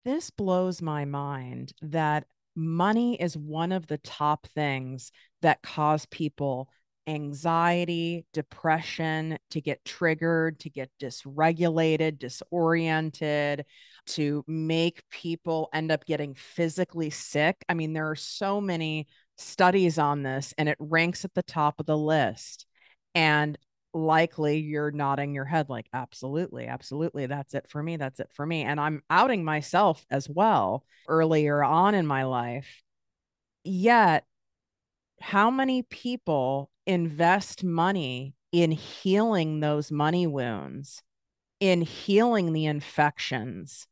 This blows my mind that money is one of the top things that cause people anxiety, depression, to get triggered, to get dysregulated, disoriented, to make people end up getting physically sick. I mean, there are so many studies on this, and it ranks at the top of the list. And likely you're nodding your head like, absolutely, absolutely. That's it for me. That's it for me. And I'm outing myself as well earlier on in my life. Yet, how many people invest money in healing those money wounds, in healing the infections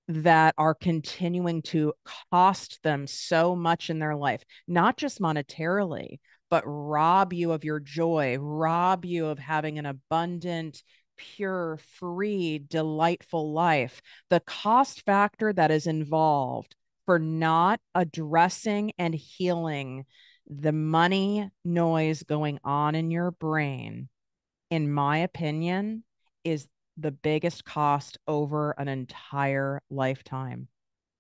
that are continuing to cost them so much in their life, not just monetarily, but rob you of your joy, rob you of having an abundant, pure, free, delightful life. The cost factor that is involved for not addressing and healing the money noise going on in your brain, in my opinion, is the biggest cost over an entire lifetime,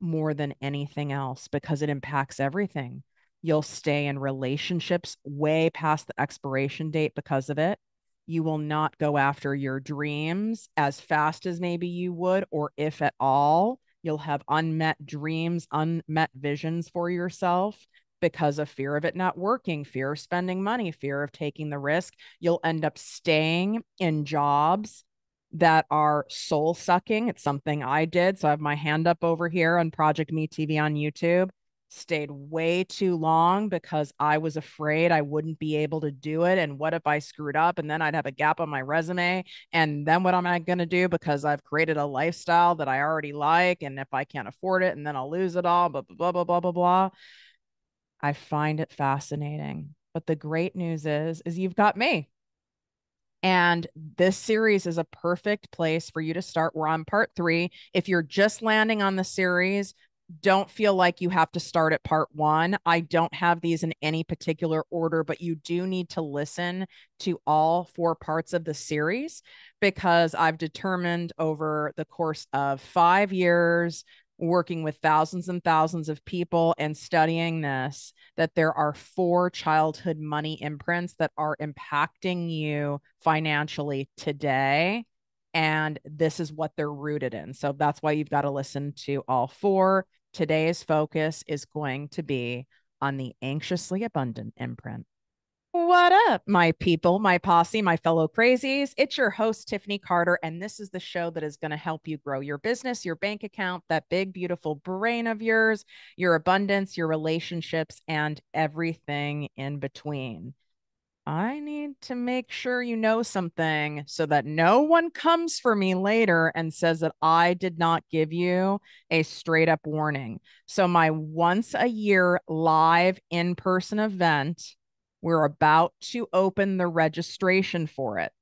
more than anything else, because it impacts everything. You'll stay in relationships way past the expiration date because of it. You will not go after your dreams as fast as maybe you would, or if at all. You'll have unmet dreams, unmet visions for yourself because of fear of it not working, fear of spending money, fear of taking the risk. You'll end up staying in jobs that are soul sucking. It's something I did. So I have my hand up over here on Project Me TV on YouTube. Stayed way too long because I was afraid I wouldn't be able to do it. And what if I screwed up and then I'd have a gap on my resume? And then what am I going to do? Because I've created a lifestyle that I already like. And if I can't afford it, and then I'll lose it all, blah, blah, blah, blah, blah, blah, blah. I find it fascinating. But the great news is you've got me. And this series is a perfect place for you to start. We're on part 3. If you're just landing on the series, don't feel like you have to start at part 1. I don't have these in any particular order, but you do need to listen to all 4 parts of the series, because I've determined over the course of 5 years working with thousands and thousands of people and studying this, that there are 4 childhood money imprints that are impacting you financially today. And this is what they're rooted in. So that's why you've got to listen to all 4. Today's focus is going to be on the anxiously abundant imprint. What up, my people, my posse, my fellow crazies? It's your host, Tiffany Carter, and this is the show that is going to help you grow your business, your bank account, that big, beautiful brain of yours, your abundance, your relationships, and everything in between. I need to make sure you know something so that no one comes for me later and says that I did not give you a straight up warning. So, my once a year live in person event, we're about to open the registration for it.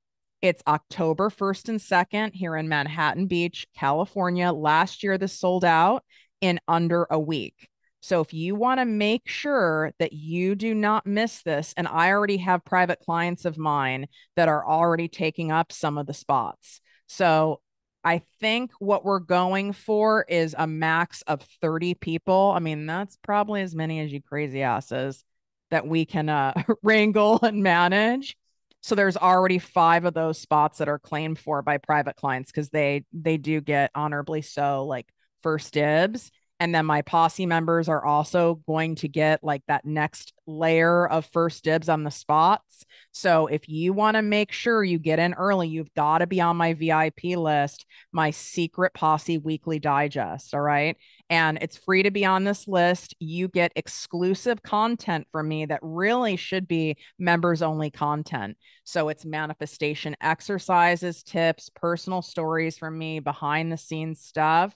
It's October 1st and 2nd here in Manhattan Beach, California. Last year, this sold out in under a week. So if you want to make sure that you do not miss this, and I already have private clients of mine that are already taking up some of the spots. So I think what we're going for is a max of 30 people. I mean, that's probably as many as you crazy asses that we can wrangle and manage. So there's already 5 of those spots that are claimed for by private clients, because they do get honorably so like first dibs. And then my posse members are also going to get like that next layer of first dibs on the spots. So if you want to make sure you get in early, you've got to be on my VIP list, my secret posse weekly digest. All right. And it's free to be on this list. You get exclusive content from me that really should be members only content. So it's manifestation exercises, tips, personal stories from me, behind the scenes stuff.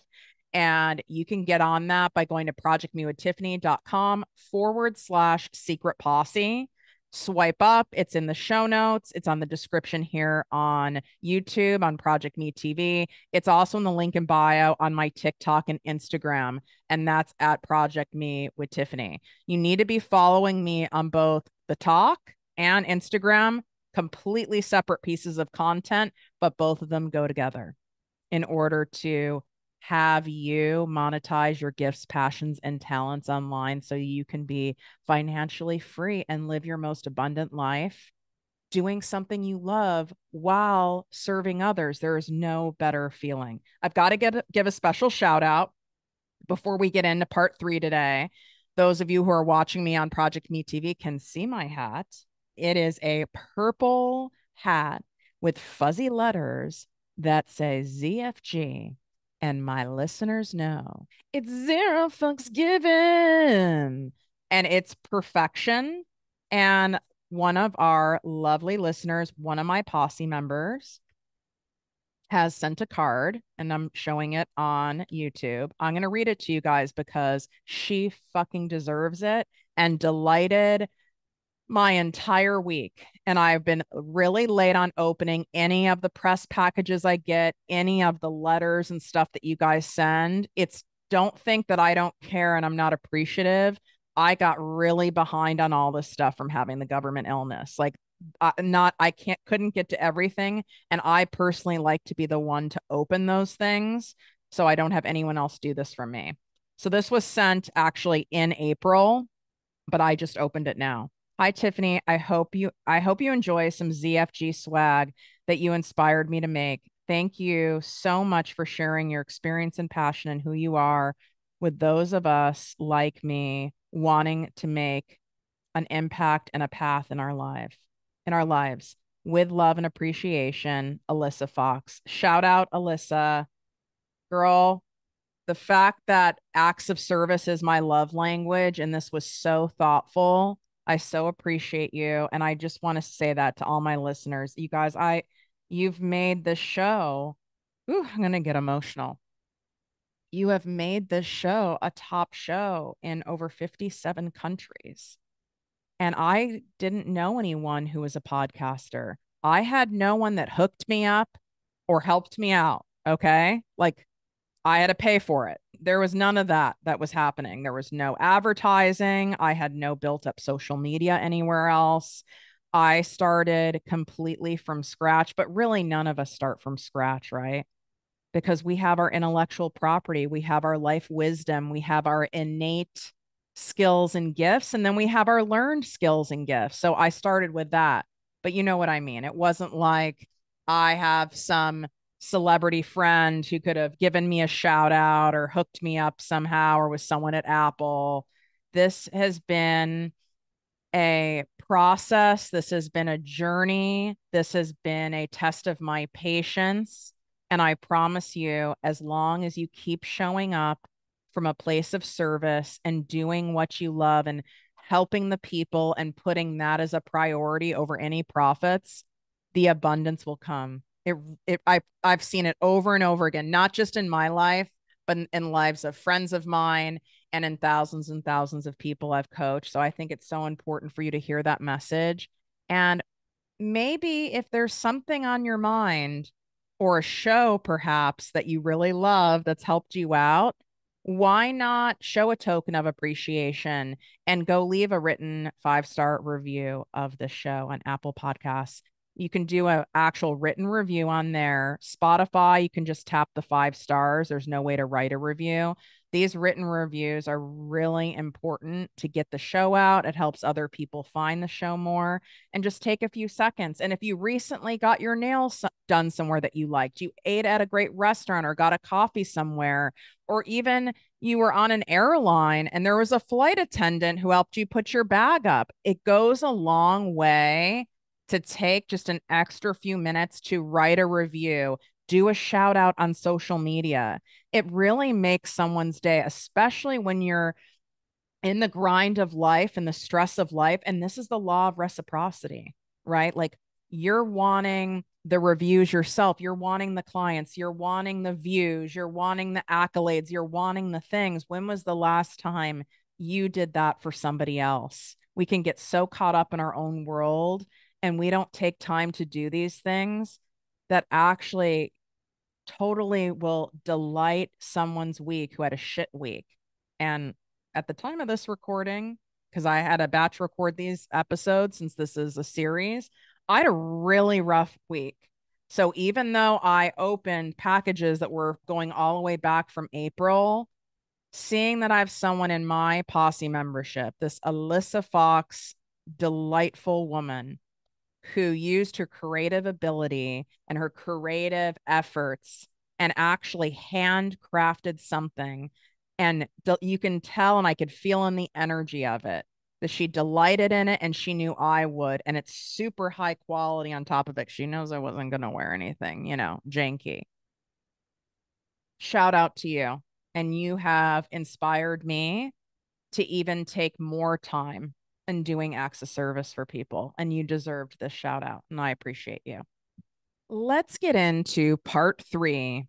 And you can get on that by going to projectmewithtiffany.com/secret posse. Swipe up. It's in the show notes. It's on the description here on YouTube, on Project Me TV. It's also in the link in bio on my TikTok and Instagram. And that's at Project Me with Tiffany. You need to be following me on both the talk and Instagram, completely separate pieces of content, but both of them go together in order to have you monetize your gifts, passions, and talents online so you can be financially free and live your most abundant life doing something you love while serving others. There is no better feeling. I've got to give a special shout out before we get into part 3 today. Those of you who are watching me on Project Me TV can see my hat. It is a purple hat with fuzzy letters that say ZFG. And my listeners know it's zero fucks given. And it's perfection. And one of our lovely listeners, one of my posse members, has sent a card and I'm showing it on YouTube. I'm going to read it to you guys because she fucking deserves it and delighted my entire week. And I've been really late on opening any of the press packages I get, any of the letters and stuff that you guys send. It's don't think that I don't care and I'm not appreciative. I got really behind on all this stuff from having the government illness. Like couldn't get to everything. And I personally like to be the one to open those things. So I don't have anyone else do this for me. So this was sent actually in April, but I just opened it now. Hi, Tiffany. I hope you enjoy some ZFG swag that you inspired me to make. Thank you so much for sharing your experience and passion and who you are with those of us like me wanting to make an impact and a path in our lives. With love and appreciation, Alyssa Fox. Shout out, Alyssa. Girl, the fact that acts of service is my love language and this was so thoughtful. I so appreciate you. And I just want to say that to all my listeners. You guys, you've made this show. Ooh, I'm gonna get emotional. You have made this show a top show in over 57 countries. And I didn't know anyone who was a podcaster. I had no one that hooked me up or helped me out. Okay. Like I had to pay for it. There was none of that was happening. There was no advertising. I had no built up social media anywhere else. I started completely from scratch, but really none of us start from scratch, right? Because we have our intellectual property, we have our life wisdom, we have our innate skills and gifts, and then we have our learned skills and gifts. So I started with that. But you know what I mean? It wasn't like I have some celebrity friend who could have given me a shout out or hooked me up somehow or was someone at Apple. This has been a process. This has been a journey. This has been a test of my patience. And I promise you, as long as you keep showing up from a place of service and doing what you love and helping the people and putting that as a priority over any profits, the abundance will come. I've seen it over and over again, not just in my life, but in lives of friends of mine and in thousands and thousands of people I've coached. So I think it's so important for you to hear that message. And maybe if there's something on your mind or a show perhaps that you really love that's helped you out, why not show a token of appreciation and go leave a written 5-star review of the show on Apple Podcasts? You can do an actual written review on there. Spotify, you can just tap the 5 stars. There's no way to write a review. These written reviews are really important to get the show out. It helps other people find the show more. And just take a few seconds. And if you recently got your nails done somewhere that you liked, you ate at a great restaurant or got a coffee somewhere, or even you were on an airline and there was a flight attendant who helped you put your bag up, it goes a long way to take just an extra few minutes to write a review, do a shout out on social media. It really makes someone's day, especially when you're in the grind of life and the stress of life. And this is the law of reciprocity, right? Like you're wanting the reviews yourself, you're wanting the clients, you're wanting the views, you're wanting the accolades, you're wanting the things. When was the last time you did that for somebody else? We can get so caught up in our own world and we don't take time to do these things that actually totally will delight someone's week who had a shit week. And at the time of this recording, because I had a batch record these episodes since this is a series, I had a really rough week. So even though I opened packages that were going all the way back from April, seeing that I have someone in my posse membership, this Alyssa Fox, delightful woman who used her creative ability and her creative efforts and actually handcrafted something. And you can tell, and I could feel in the energy of it, that she delighted in it and she knew I would. And it's super high quality on top of it. She knows I wasn't going to wear anything, janky. Shout out to you. And you have inspired me to even take more time in doing acts of service for people. And you deserved this shout out. And I appreciate you. Let's get into part 3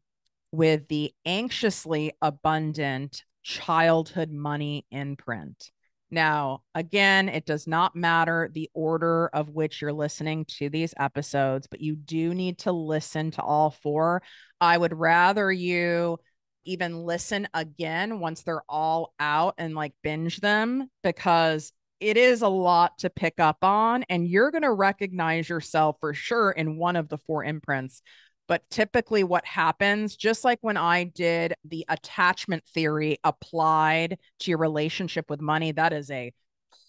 with the anxiously abundant childhood money imprint. Now, again, it does not matter the order of which you're listening to these episodes, but you do need to listen to all 4. I would rather you even listen again once they're all out and like binge them, because it is a lot to pick up on, and you're going to recognize yourself for sure in one of the 4 imprints. But typically what happens, just like when I did the attachment theory applied to your relationship with money, that is a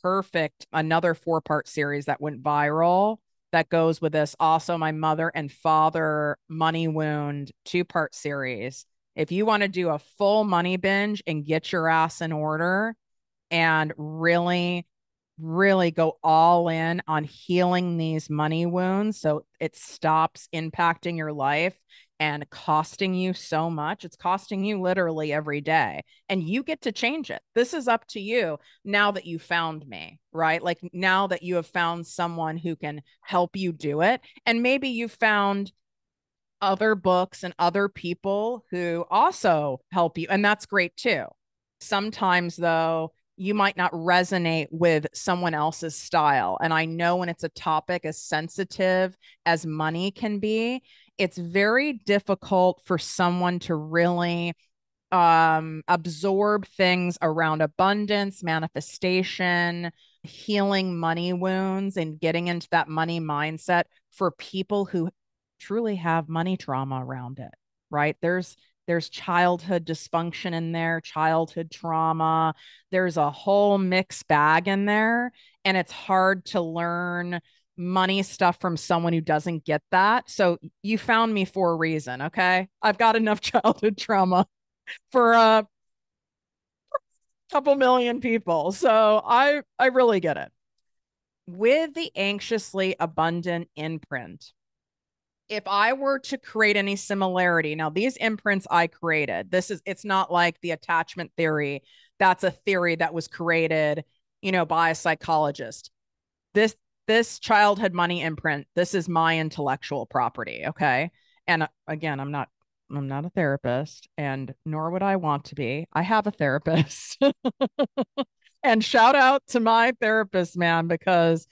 perfect, another 4-part series that went viral that goes with this. Also, my mother and father money wound 2-part series. If you want to do a full money binge and get your ass in order and really go all in on healing these money wounds so it stops impacting your life and costing you so much. It's costing you literally every day, and you get to change it. This is up to you now that you found me, right? Like now that you have found someone who can help you do it. And maybe you found other books and other people who also help you, and that's great too. Sometimes though, you might not resonate with someone else's style. And I know when it's a topic as sensitive as money can be, it's very difficult for someone to really absorb things around abundance, manifestation, healing money wounds, and getting into that money mindset for people who truly have money trauma around it, right? There's childhood dysfunction in there, childhood trauma. There's a whole mixed bag in there, and it's hard to learn money stuff from someone who doesn't get that. So you found me for a reason, okay? I've got enough childhood trauma for a couple million people. So I really get it. With the anxiously abundant imprint, if I were to create any similarity, now these imprints I created, it's not like the attachment theory. That's a theory that was created, by a psychologist. This childhood money imprint, this is my intellectual property, okay? And again, I'm not a therapist, and nor would I want to be. I have a therapist. And shout out to my therapist, man, because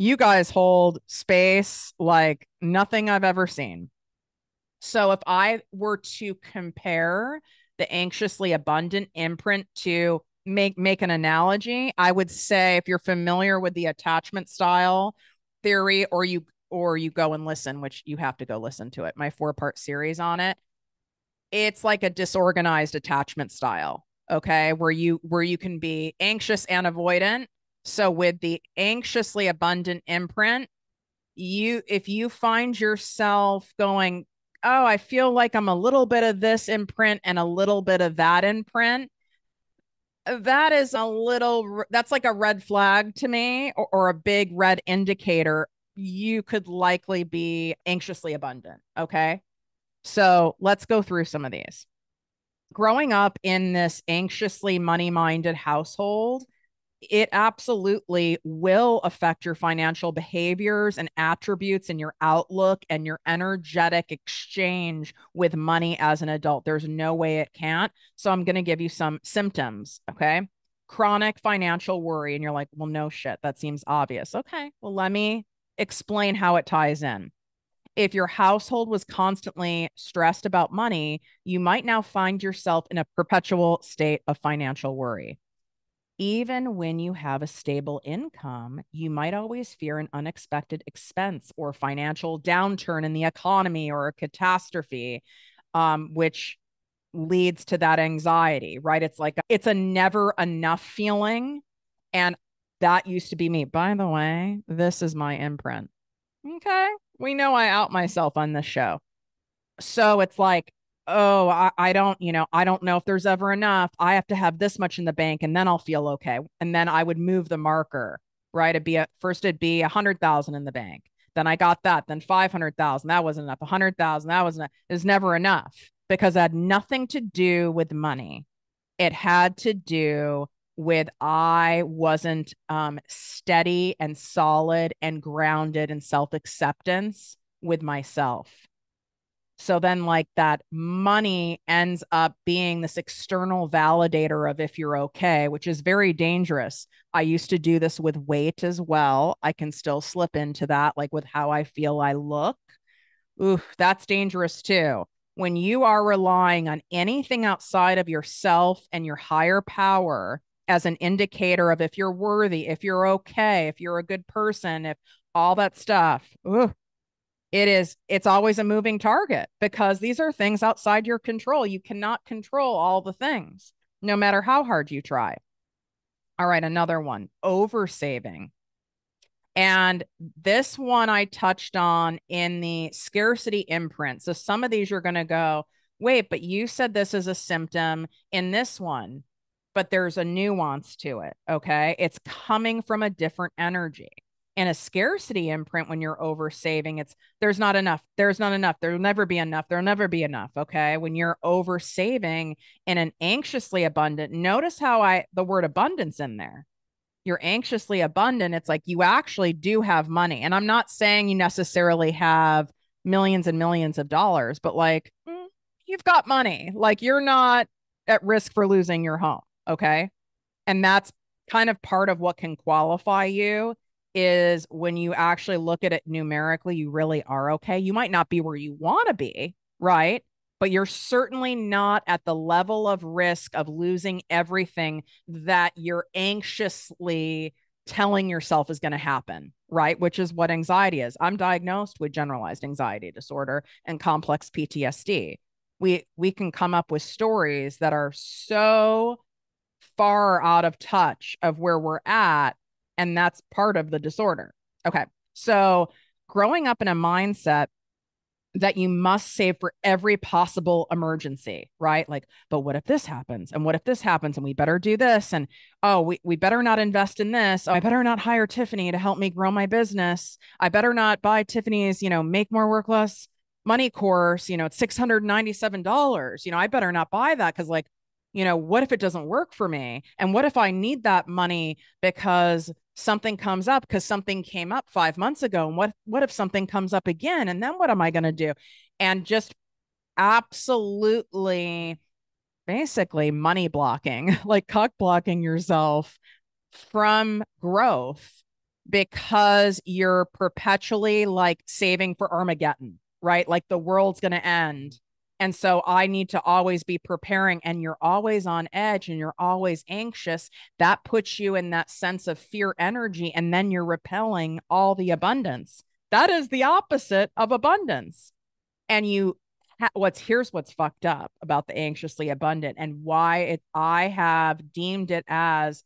you guys hold space like nothing I've ever seen. So if I were to compare the anxiously abundant imprint to make an analogy, I would say if you're familiar with the attachment style theory, or you go and listen, which you have to go listen to it, my 4-part series on it. It's like a disorganized attachment style, okay, where you can be anxious and avoidant. So with the anxiously abundant imprint, if you find yourself going, oh, I feel like I'm a little bit of this imprint and a little bit of that imprint, that's like a red flag to me, or a big red indicator. You could likely be anxiously abundant. Okay. So let's go through some of these. Growing up in this anxiously money minded household, it absolutely will affect your financial behaviors and attributes and your outlook and your energetic exchange with money as an adult. There's no way it can't. So I'm going to give you some symptoms. Okay. Chronic financial worry. And you're like, well, no shit. That seems obvious. Okay. Well, let me explain how it ties in. If your household was constantly stressed about money, you might now find yourself in a perpetual state of financial worry. Even when you have a stable income, you might always fear an unexpected expense or financial downturn in the economy or a catastrophe, which leads to that anxiety, right? It's a never enough feeling. And that used to be me. By the way, this is my imprint. Okay. We know I out myself on this show. So it's like, oh, I don't, I don't know if there's ever enough. I have to have this much in the bank and then I'll feel okay. And then I would move the marker, right? It'd be 100,000 in the bank. Then I got that. Then 500,000. That wasn't enough. 100,000. That wasn't, it was never enough because it had nothing to do with money. It had to do with I wasn't steady and solid and grounded in self acceptance with myself. So then, like, that money ends up being this external validator of if you're okay, which is very dangerous. I used to do this with weight as well. I can still slip into that, like with how I feel I look. Ooh, that's dangerous too. When you are relying on anything outside of yourself and your higher power as an indicator of if you're worthy, if you're okay, if you're a good person, if all that stuff, ooh, it's always a moving target because these are things outside your control. You cannot control all the things, no matter how hard you try. All right, another one, oversaving. And this one I touched on in the scarcity imprint. So some of these you're going to go, wait, but you said this is a symptom in this one, but there's a nuance to it. Okay. It's coming from a different energy. In a scarcity imprint, when you're over saving, it's there's not enough. There's not enough. There'll never be enough. There'll never be enough. Okay. When you're over saving in an anxiously abundant, notice how the word abundance in there, you're anxiously abundant, it's like you actually do have money. And I'm not saying you necessarily have millions and millions of dollars, but like you've got money. Like you're not at risk for losing your home. Okay. And that's kind of part of what can qualify you is when you actually look at it numerically, you really are okay. You might not be where you want to be, right? But you're certainly not at the level of risk of losing everything that you're anxiously telling yourself is going to happen, right? Which is what anxiety is. I'm diagnosed with generalized anxiety disorder and complex PTSD. We can come up with stories that are so far out of touch of where we're at, and that's part of the disorder. Okay. So growing up in a mindset that you must save for every possible emergency, right? Like, but what if this happens? And what if this happens? And we better do this. And oh, we better not invest in this. Oh, I better not hire Tiffany to help me grow my business. I better not buy Tiffany's, make more, work less money course. It's $697. I better not buy that because, like, what if it doesn't work for me? And what if I need that money because something comes up because something came up 5 months ago? And what if something comes up again? And then what am I going to do? And just absolutely basically money blocking, like cock blocking yourself from growth because you're perpetually like saving for Armageddon, right? Like the world's going to end. And so I need to always be preparing, and you're always on edge and you're always anxious. That puts you in that sense of fear energy, and then you're repelling all the abundance. That is the opposite of abundance. And here's what's fucked up about the anxiously abundant and why I have deemed it as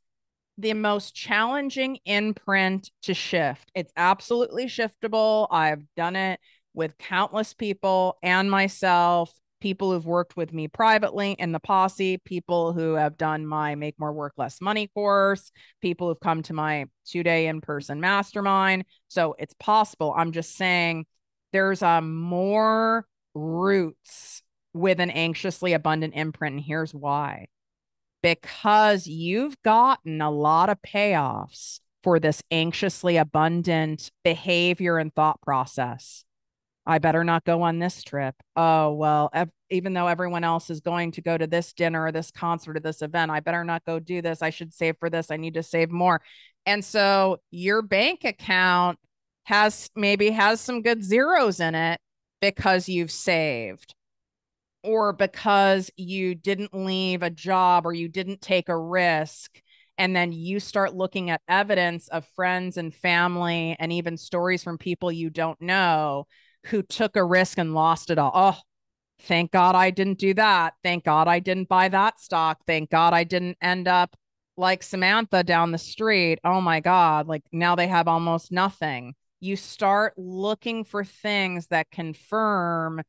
the most challenging imprint to shift. It's absolutely shiftable. I've done it with countless people and myself, people who've worked with me privately in the posse, people who have done my Make More Work Less Money course, people who've come to my 2-day in-person mastermind. So it's possible. I'm just saying there's more roots with an anxiously abundant imprint. And here's why. Because you've gotten a lot of payoffs for this anxiously abundant behavior and thought process. I better not go on this trip. Oh, well, even though everyone else is going to go to this dinner or this concert or this event, I better not go do this. I should save for this. I need to save more. And so your bank account maybe has some good zeros in it because you've saved, or because you didn't leave a job or you didn't take a risk And then you start looking at evidence of friends and family and even stories from people you don't know who took a risk and lost it all. Oh, thank God I didn't do that. Thank God I didn't buy that stock. Thank God I didn't end up like Samantha down the street. Oh my God. Like now they have almost nothing. You start looking for things that confirm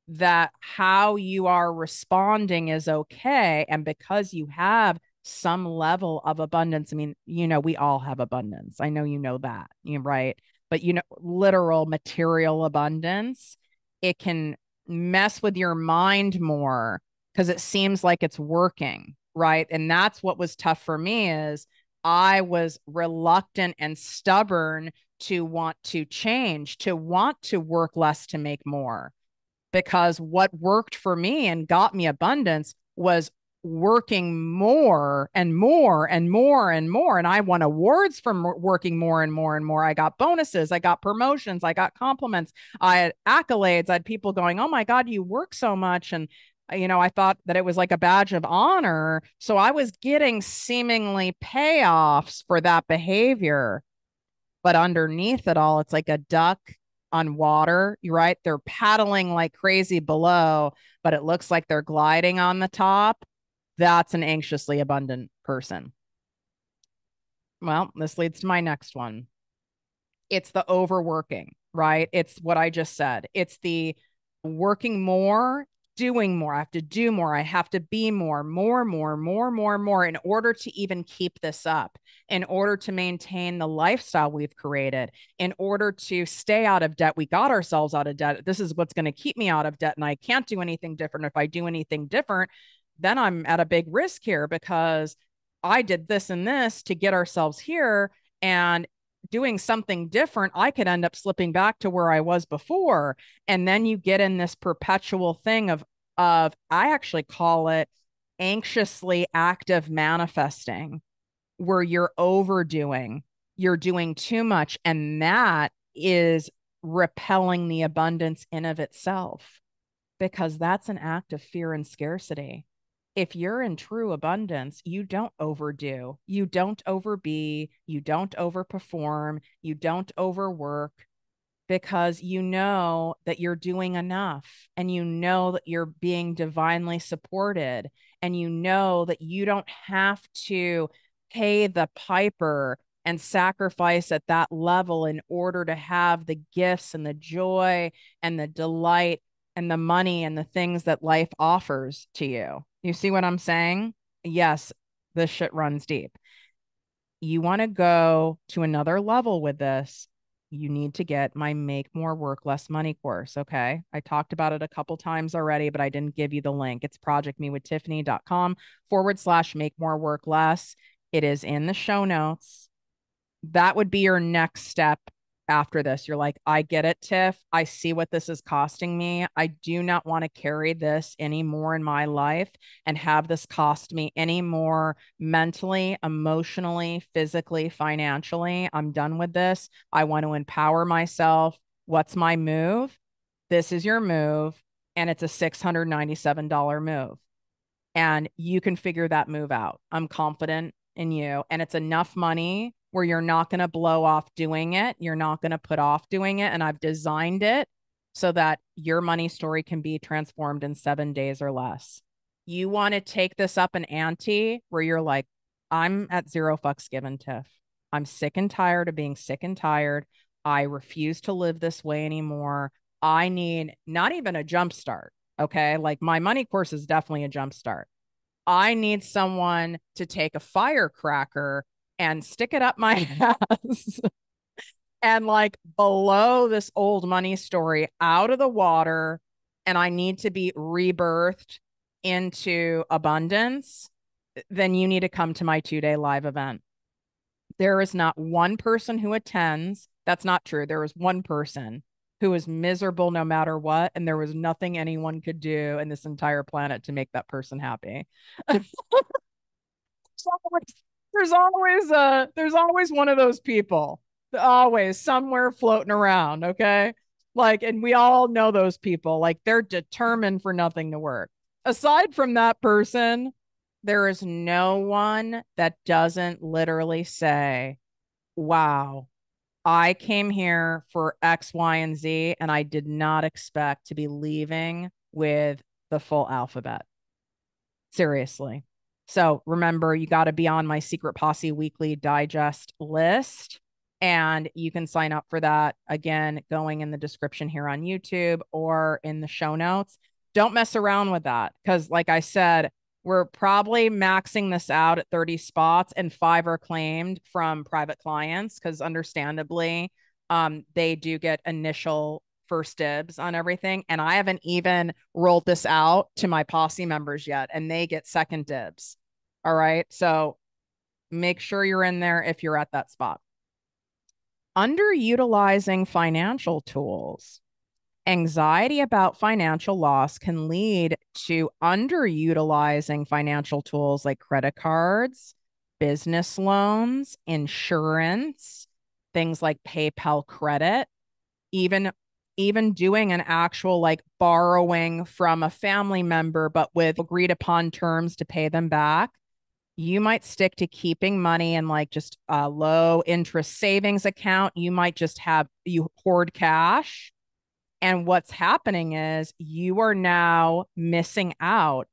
that how you are responding is okay. And because you have some level of abundance, I mean, we all have abundance. I know you know that, right? But, literal material abundance, it can mess with your mind more because it seems like it's working, right? And that's what was tough for me is I was reluctant and stubborn to want to change, to want to work less to make more, because what worked for me and got me abundance was working more and more and more and more. And I won awards from working more and more and more. I got bonuses, I got promotions, I got compliments, I had accolades, I had people going, oh my God, you work so much. And I thought that it was like a badge of honor. So I was getting seemingly payoffs for that behavior. But underneath it all, it's like a duck on water. You're right. They're paddling like crazy below, but it looks like they're gliding on the top. That's an anxiously abundant person. Well, this leads to my next one. It's the overworking, right? It's what I just said. It's the working more, doing more. I have to do more. I have to be more, more in order to even keep this up, in order to maintain the lifestyle we've created, in order to stay out of debt. We got ourselves out of debt. This is what's going to keep me out of debt. And I can't do anything different. If I do anything different, then I'm at a big risk here because I did this and this to get ourselves here. And doing something different, I could end up slipping back to where I was before. And then you get in this perpetual thing of I actually call it anxiously active manifesting, where you're overdoing, you're doing too much, and that is repelling the abundance in of itself, because that's an act of fear and scarcity. If you're in true abundance, you don't overdo, you don't overbe, you don't overperform, you don't overwork, because you know that you're doing enough and you know that you're being divinely supported and you know that you don't have to pay the piper and sacrifice at that level in order to have the gifts and the joy and the delight and the money and the things that life offers to you. You see what I'm saying? Yes, this shit runs deep. You want to go to another level with this, you need to get my Make More Work Less Money course. Okay. I talked about it a couple times already, but I didn't give you the link. It's projectmewithtiffany.com/make more work less. It is in the show notes. That would be your next step after this. You're like, I get it, Tiff. I see what this is costing me. I do not want to carry this anymore in my life and have this cost me any more mentally, emotionally, physically, financially. I'm done with this. I want to empower myself. What's my move? This is your move. And it's a $697 move. And you can figure that move out. I'm confident in you. And it's enough money where you're not going to blow off doing it. You're not going to put off doing it. And I've designed it so that your money story can be transformed in 7 days or less. You want to take this up an ante where you're like, I'm at zero fucks given, Tiff. I'm sick and tired of being sick and tired. I refuse to live this way anymore. I need not even a jump start. Okay. Like my money course is definitely a jump start. I need someone to take a firecracker and stick it up my ass and like blow this old money story out of the water. And I need to be rebirthed into abundance. Then you need to come to my 2-day live event. There is not one person who attends. That's not true. There is one person who is miserable no matter what. And there was nothing anyone could do in this entire planet to make that person happy. There's always one of those people, always somewhere floating around. Okay. Like, and we all know those people, like they're determined for nothing to work. Aside from that person, There is no one that doesn't literally say, wow, I came here for X, Y, and Z, and I did not expect to be leaving with the full alphabet. Seriously. So remember, you got to be on my Secret Posse Weekly Digest list. And you can sign up for that again, going in the description here on YouTube or in the show notes. Don't mess around with that because, like I said, we're probably maxing this out at 30 spots and 5 are claimed from private clients because, understandably, they do get initial first dibs on everything. And I haven't even rolled this out to my posse members yet, and they get second dibs. All right. So make sure you're in there if you're at that spot. Underutilizing financial tools. Anxiety about financial loss can lead to underutilizing financial tools like credit cards, business loans, insurance, things like PayPal credit, even doing an actual like borrowing from a family member, but with agreed upon terms to pay them back. You might stick to keeping money in like just a low interest savings account. You might just have you hoard cash. And what's happening is you are now missing out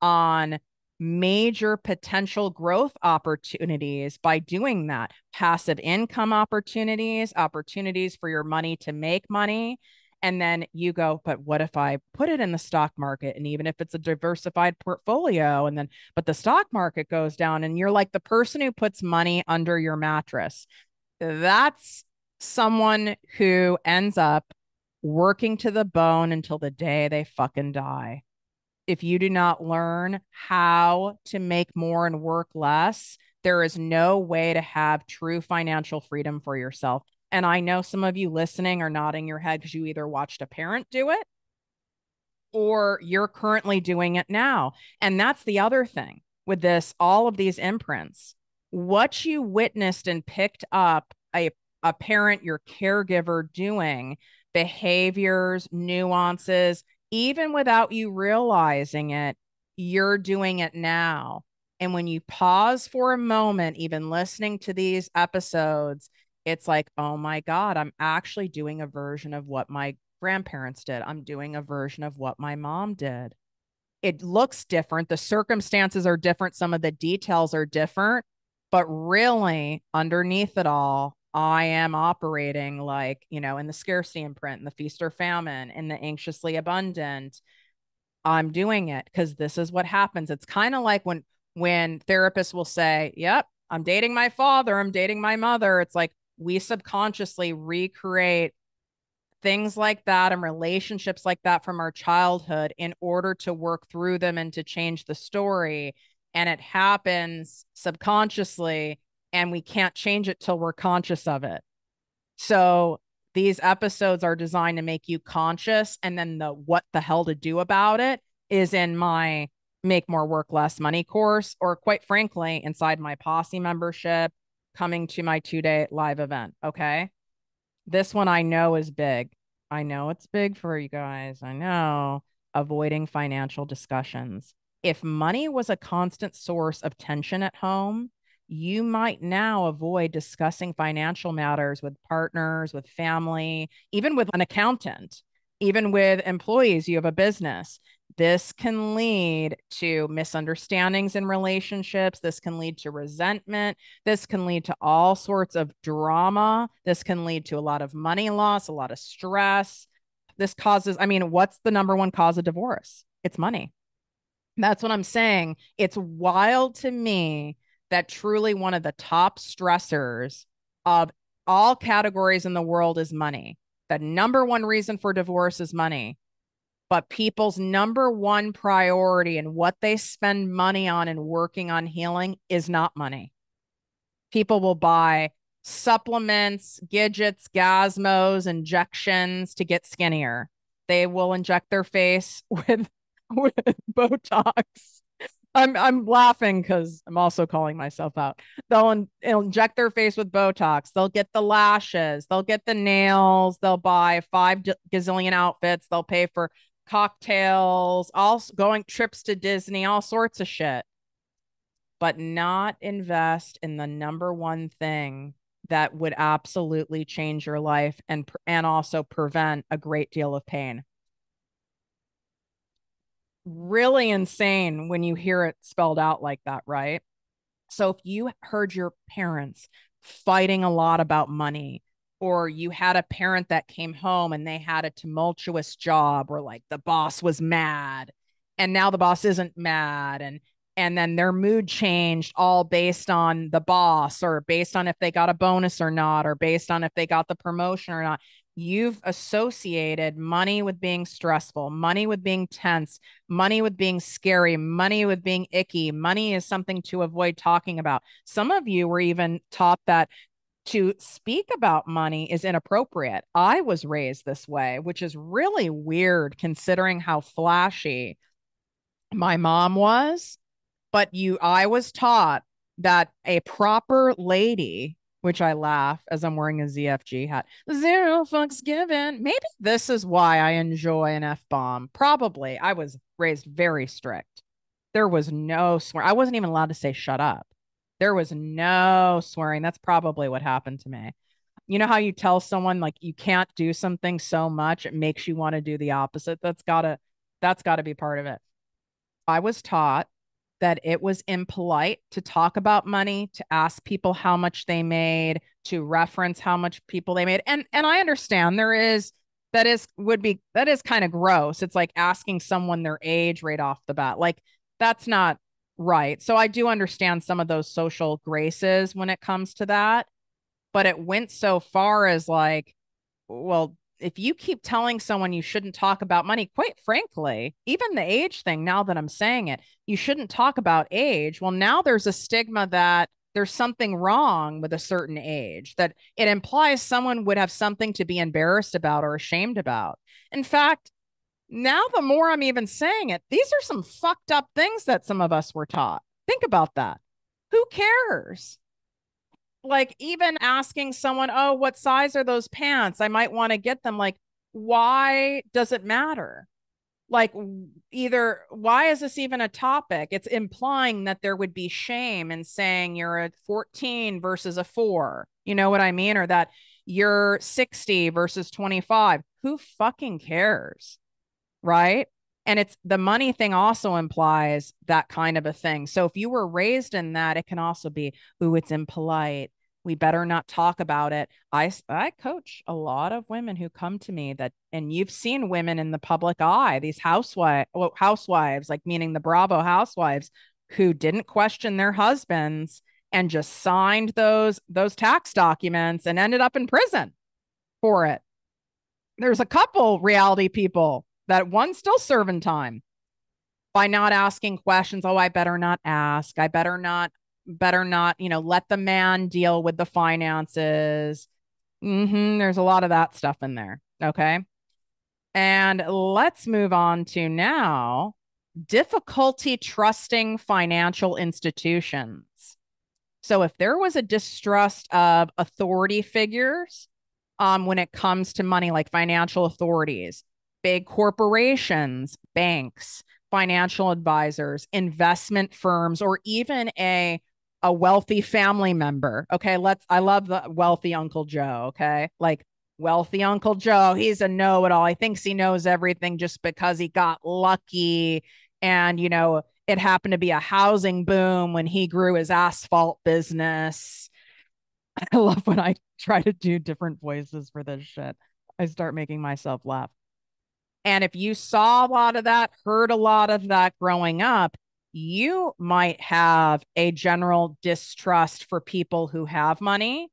on major potential growth opportunities by doing that. Passive income opportunities, opportunities for your money to make money. And then you go, but what if I put it in the stock market? And even if it's a diversified portfolio, and then, but the stock market goes down, and you're like the person who puts money under your mattress. That's someone who ends up working to the bone until the day they fucking die. If you do not learn how to make more and work less, there is no way to have true financial freedom for yourself. And I know some of you listening are nodding your head because you either watched a parent do it or you're currently doing it now. And that's the other thing with this, all of these imprints. What you witnessed and picked up a parent, your caregiver doing, behaviors, nuances, even without you realizing it, you're doing it now. And when you pause for a moment, even listening to these episodes, it's like, oh my God, I'm actually doing a version of what my grandparents did. I'm doing a version of what my mom did. It looks different. The circumstances are different. Some of the details are different, but really underneath it all, I am operating like, you know, in the scarcity imprint, in the feast or famine, in the anxiously abundant. I'm doing it because this is what happens. It's kind of like when therapists will say, "Yep, I'm dating my father, I'm dating my mother." It's like we subconsciously recreate things like that and relationships like that from our childhood in order to work through them and to change the story. And it happens subconsciously, and we can't change it till we're conscious of it. So these episodes are designed to make you conscious. And then the what the hell to do about it is in my Make More Work Less Money course, or quite frankly, inside my posse membership, coming to my 2-day live event. Okay. This one I know is big. I know it's big for you guys. I know. Avoiding financial discussions. If money was a constant source of tension at home, you might now avoid discussing financial matters with partners, with family, even with an accountant, even with employees. You have a business. This can lead to misunderstandings in relationships. This can lead to resentment. This can lead to all sorts of drama. This can lead to a lot of money loss, a lot of stress. This causes, I mean, what's the number one cause of divorce? It's money. That's what I'm saying. It's wild to me that truly one of the top stressors of all categories in the world is money. The number one reason for divorce is money. But people's number one priority and what they spend money on and working on healing is not money. People will buy supplements, gadgets, gazmos, injections to get skinnier. They will inject their face with Botox. I'm laughing because I'm also calling myself out. They'll inject their face with Botox. They'll get the lashes. They'll get the nails. They'll buy 5 gazillion outfits. They'll pay for cocktails, all going trips to Disney, all sorts of shit. but not invest in the number one thing that would absolutely change your life and also prevent a great deal of pain. Really insane when you hear it spelled out like that, right? So if you heard your parents fighting a lot about money, or you had a parent that came home and they had a tumultuous job, or like the boss was mad and now the boss isn't mad, and then their mood changed all based on the boss, or based on if they got a bonus or not, or based on if they got the promotion or not. You've associated money with being stressful, money with being tense, money with being scary, money with being icky. Money is something to avoid talking about. Some of you were even taught that to speak about money is inappropriate. I was raised this way, which is really weird considering how flashy my mom was. But I was taught that a proper lady, which I laugh as I'm wearing a ZFG hat, zero fucks given. Maybe this is why I enjoy an F bomb. Probably. I was raised very strict. There was no swear. I wasn't even allowed to say shut up. There was no swearing. That's probably what happened to me. You know how you tell someone like you can't do something so much it makes you want to do the opposite? That's gotta be part of it. I was taught that it was impolite to talk about money, to ask people how much they made, to reference how much people they made. And I understand that is kind of gross. It's like asking someone their age right off the bat. Like that's not right. So I do understand some of those social graces when it comes to that, but it went so far as like, well, if you keep telling someone you shouldn't talk about money, quite frankly, even the age thing, now that I'm saying it, you shouldn't talk about age. Well, now there's a stigma that there's something wrong with a certain age, that it implies someone would have something to be embarrassed about or ashamed about. In fact, now the more I'm even saying it, these are some fucked up things that some of us were taught. Think about that. Who cares? Like even asking someone, oh, what size are those pants? I might want to get them. Like, why does it matter? Like, either why is this even a topic? It's implying that there would be shame in saying you're a 14 versus a 4. You know what I mean? Or that you're 60 versus 25. Who fucking cares? Right? And it's the money thing also implies that kind of a thing. So if you were raised in that, it can also be, ooh, it's impolite. We better not talk about it. I coach a lot of women who come to me that, and you've seen women in the public eye, these housewives, like meaning the Bravo housewives, who didn't question their husbands and just signed those tax documents and ended up in prison for it. There's a couple reality people that one's still serving time by not asking questions. Oh, I better not ask. I better not, let the man deal with the finances. There's a lot of that stuff in there. Okay. And let's move on to now difficulty trusting financial institutions. So if there was a distrust of authority figures, when it comes to money, like financial authorities, big corporations, banks, financial advisors, investment firms, or even a wealthy family member. Okay, I love the wealthy Uncle Joe. Okay, like wealthy Uncle Joe, he's a know-it-all. He thinks he knows everything just because he got lucky, and it happened to be a housing boom when he grew his asphalt business. I love when I try to do different voices for this shit. I start making myself laugh. And if you saw a lot of that, heard a lot of that growing up, you might have a general distrust for people who have money,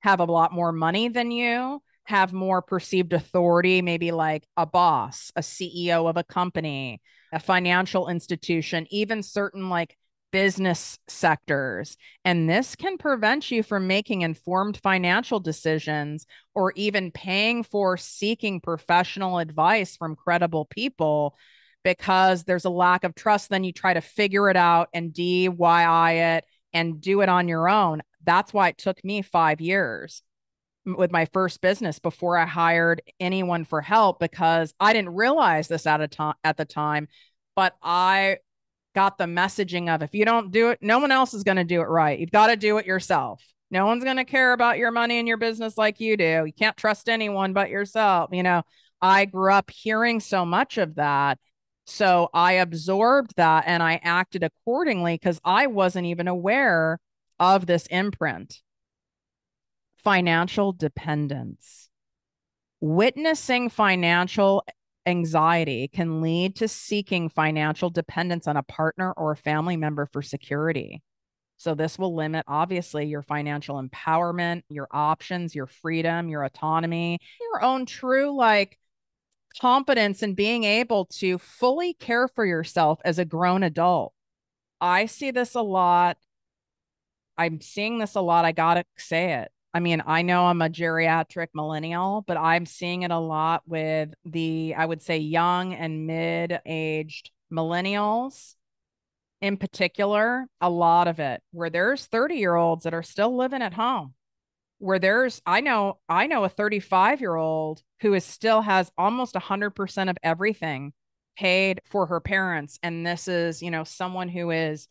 have a lot more money than you, have more perceived authority, maybe like a boss, a CEO of a company, a financial institution, even certain like business sectors. And this can prevent you from making informed financial decisions or even paying for seeking professional advice from credible people because there's a lack of trust. Then you try to figure it out and DIY it and do it on your own. That's why it took me 5 years with my first business before I hired anyone for help, because I didn't realize this at the time, but got the messaging of, if you don't do it, no one else is going to do it right. You've got to do it yourself. No one's going to care about your money and your business like you do. You can't trust anyone but yourself. I grew up hearing so much of that. So I absorbed that and I acted accordingly because I wasn't even aware of this imprint. Financial dependence. Witnessing financial anxiety can lead to seeking financial dependence on a partner or a family member for security. So this will limit, obviously, your financial empowerment, your options, your freedom, your autonomy, your own true competence in being able to fully care for yourself as a grown adult. I see this a lot. I'm seeing this a lot. I gotta say it. I mean, I know I'm a geriatric millennial, but I'm seeing it a lot with I would say, young and mid-aged millennials in particular, a lot of it where there's 30-year-olds that are still living at home, where I know a 35-year-old who is still has almost 100% of everything paid for her parents. And this is, someone who is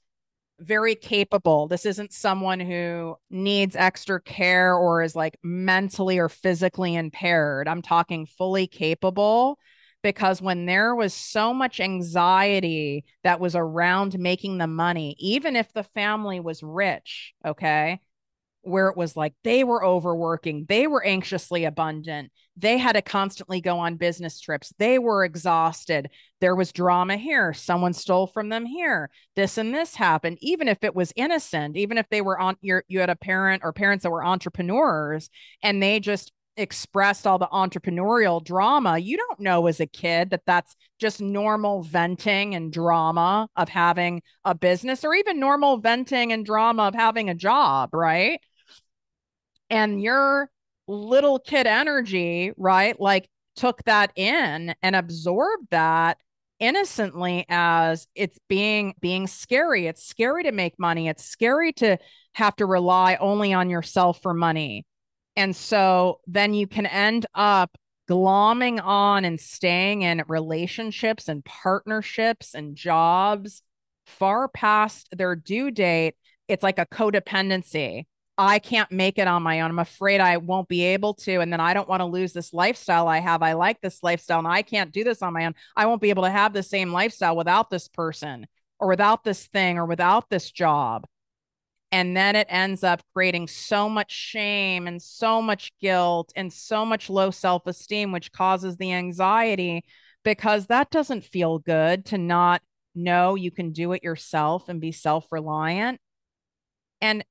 very capable. This isn't someone who needs extra care or is like mentally or physically impaired. I'm talking fully capable, because when there was so much anxiety that was around making the money, even if the family was rich, okay, where it was like they were overworking, they were anxiously abundant, they had to constantly go on business trips, they were exhausted, there was drama here, someone stole from them here, this and this happened, even if it was innocent, even if they were you had a parent or parents that were entrepreneurs and they just expressed all the entrepreneurial drama. You don't know as a kid that that's just normal venting and drama of having a business, or even normal venting and drama of having a job, right? And your little kid energy, right, like took that in and absorbed that innocently as it's being scary. It's scary to make money. It's scary to have to rely only on yourself for money. And so then you can end up glomming on and staying in relationships and partnerships and jobs far past their due date. It's like a codependency. I can't make it on my own. I'm afraid I won't be able to. And then I don't want to lose this lifestyle I have. I like this lifestyle and I can't do this on my own. I won't be able to have the same lifestyle without this person or without this thing or without this job. And then it ends up creating so much shame and so much guilt and so much low self-esteem, which causes the anxiety, because that doesn't feel good to not know you can do it yourself and be self-reliant. And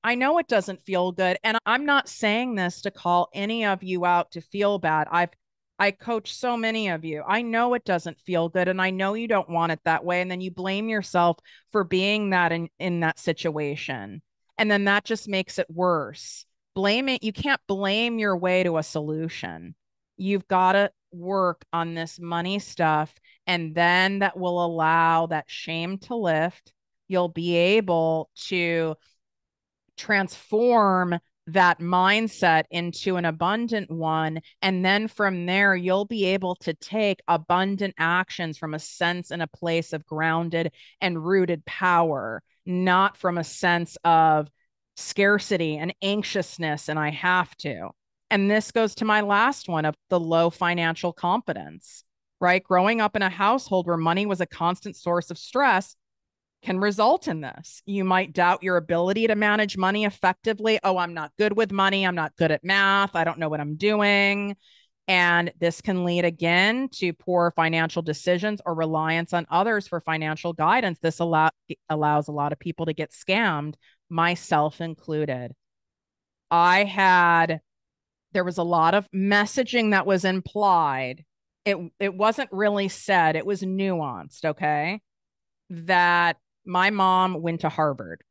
I know it doesn't feel good. And I'm not saying this to call any of you out to feel bad. I coach so many of you. I know it doesn't feel good. And I know you don't want it that way. And then you blame yourself for being that in that situation. And then that just makes it worse. You can't blame your way to a solution. You've got to work on this money stuff. And then that will allow that shame to lift. You'll be able to transform that mindset into an abundant one. And then from there, you'll be able to take abundant actions from a sense and a place of grounded and rooted power, not from a sense of scarcity and anxiousness. And I have to. And this goes to my last one of the low financial competence, right? Growing up in a household where money was a constant source of stress can result in this. You might doubt your ability to manage money effectively. Oh, I'm not good with money. I'm not good at math. I don't know what I'm doing. And this can lead again to poor financial decisions or reliance on others for financial guidance. This allows a lot of people to get scammed, myself included. There was a lot of messaging that was implied. It wasn't really said. It was nuanced, okay? That my mom went to Harvard,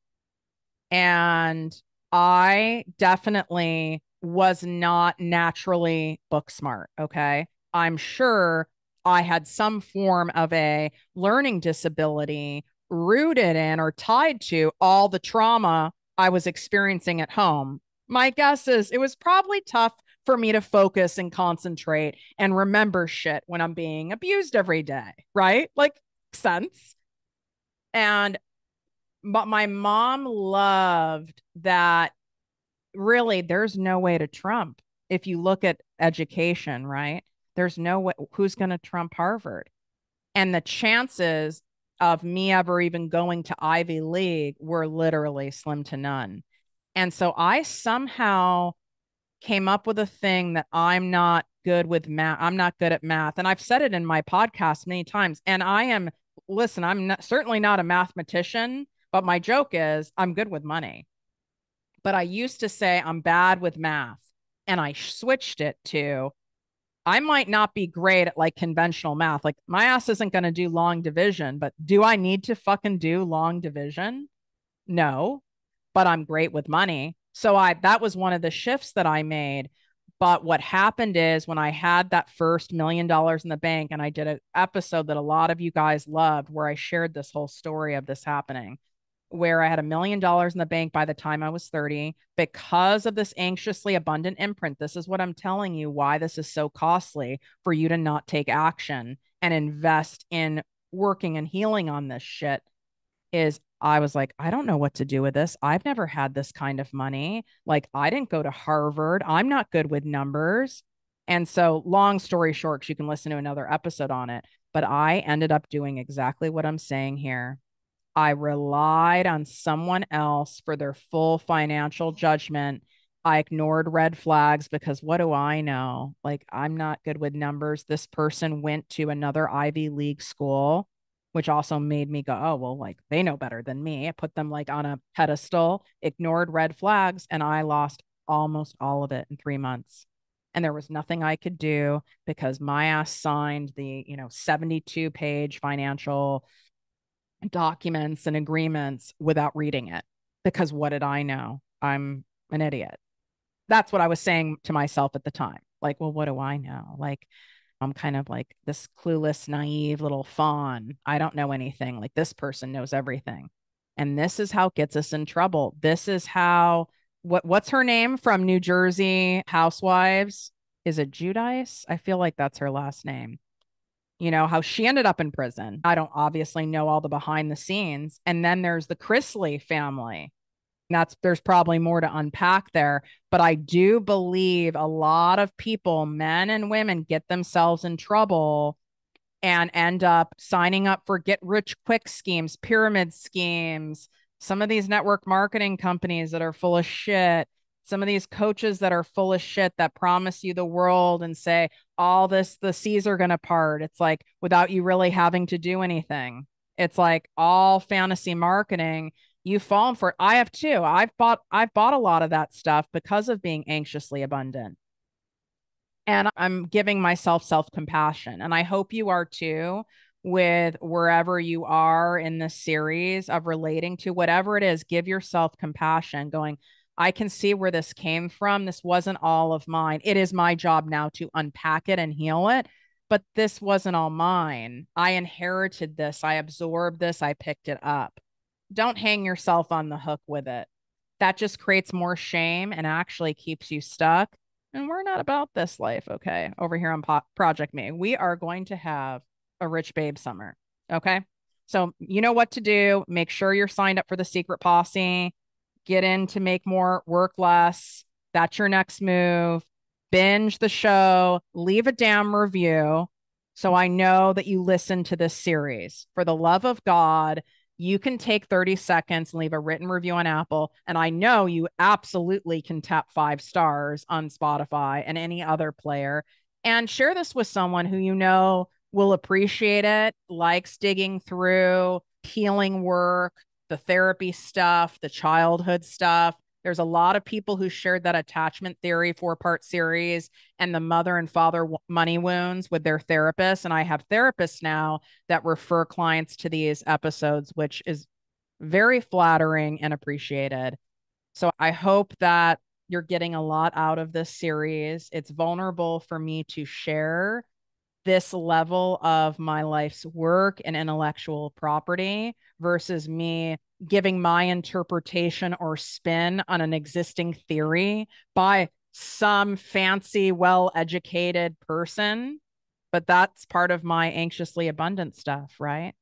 and I definitely was not naturally book smart. Okay. I'm sure I had some form of a learning disability rooted in or tied to all the trauma I was experiencing at home. My guess is it was probably tough for me to focus and concentrate and remember shit when I'm being abused every day, right? Like, sense. And but my mom loved that. Really, there's no way to trump. If you look at education, right? There's no way, who's going to trump Harvard? And the chances of me ever even going to Ivy League were literally slim to none. And so I somehow came up with a thing that I'm not good with math. I'm not good at math. And I've said it in my podcast many times. And I am, listen, I'm not, certainly not a mathematician, but my joke is I'm good with money. But I used to say I'm bad with math. And I switched it to I might not be great at like conventional math. Like my ass isn't going to do long division, but do I need to fucking do long division? No, but I'm great with money. So that was one of the shifts that I made. But what happened is when I had that first $1 million in the bank, and I did an episode that a lot of you guys loved where I shared this whole story of this happening, where I had $1 million in the bank by the time I was 30 because of this anxiously abundant imprint. This is what I'm telling you why this is so costly for you to not take action and invest in working and healing on this shit. Is I was like, I don't know what to do with this. I've never had this kind of money. Like, I didn't go to Harvard. I'm not good with numbers. And so, long story short, 'cause you can listen to another episode on it, but I ended up doing exactly what I'm saying here. I relied on someone else for their full financial judgment. I ignored red flags because what do I know? Like, I'm not good with numbers. This person went to another Ivy League school, which also made me go, oh, well, like they know better than me. I put them like on a pedestal, ignored red flags, and I lost almost all of it in 3 months. And there was nothing I could do because my ass signed the, 72-page financial documents and agreements without reading it. Because what did I know? I'm an idiot. That's what I was saying to myself at the time. Like, well, what do I know? Like, I'm kind of like this clueless, naive little fawn. I don't know anything. Like, this person knows everything. And this is how it gets us in trouble. This is how what's her name from New Jersey Housewives? Is it Judice? I feel like that's her last name. How she ended up in prison. I don't obviously know all the behind the scenes. And then there's the Chrisley family. There's probably more to unpack there, but I do believe a lot of people, men and women, get themselves in trouble and end up signing up for get rich quick schemes, pyramid schemes, some of these network marketing companies that are full of shit, some of these coaches that are full of shit that promise you the world and say all this, the seas are going to part. It's like without you really having to do anything. It's like all fantasy marketing. You've fallen for it. I have too. I've bought a lot of that stuff because of being anxiously abundant. And I'm giving myself self compassion. And I hope you are too, with wherever you are in this series of relating to whatever it is. Give yourself compassion, going, I can see where this came from. This wasn't all of mine. It is my job now to unpack it and heal it. But this wasn't all mine. I inherited this. I absorbed this. I picked it up. Don't hang yourself on the hook with it. That just creates more shame and actually keeps you stuck. And we're not about this life, okay? Over here on Project Me, we are going to have a rich babe summer, okay? So you know what to do. Make sure you're signed up for the secret posse. Get in to make more, work less. That's your next move. Binge the show. Leave a damn review so I know that you listen to this series. For the love of God, you can take 30 seconds and leave a written review on Apple. And I know you absolutely can tap 5 stars on Spotify and any other player and share this with someone who you know will appreciate it, likes digging through healing work, the therapy stuff, the childhood stuff. There's a lot of people who shared that attachment theory 4-part series and the mother and father money wounds with their therapists. And I have therapists now that refer clients to these episodes, which is very flattering and appreciated. So I hope that you're getting a lot out of this series. It's vulnerable for me to share this level of my life's work and intellectual property versus me giving my interpretation or spin on an existing theory by some fancy, well-educated person. But that's part of my anxiously abundant stuff, right?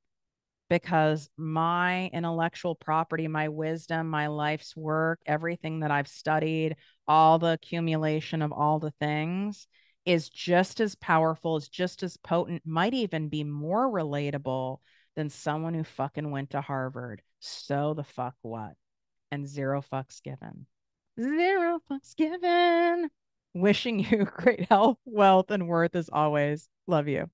because my intellectual property, my wisdom, my life's work, everything that I've studied, all the accumulation of all the things is just as powerful, is just as potent, might even be more relatable than someone who fucking went to Harvard. So the fuck what? And zero fucks given. Zero fucks given. Wishing you great health, wealth, and worth as always. Love you.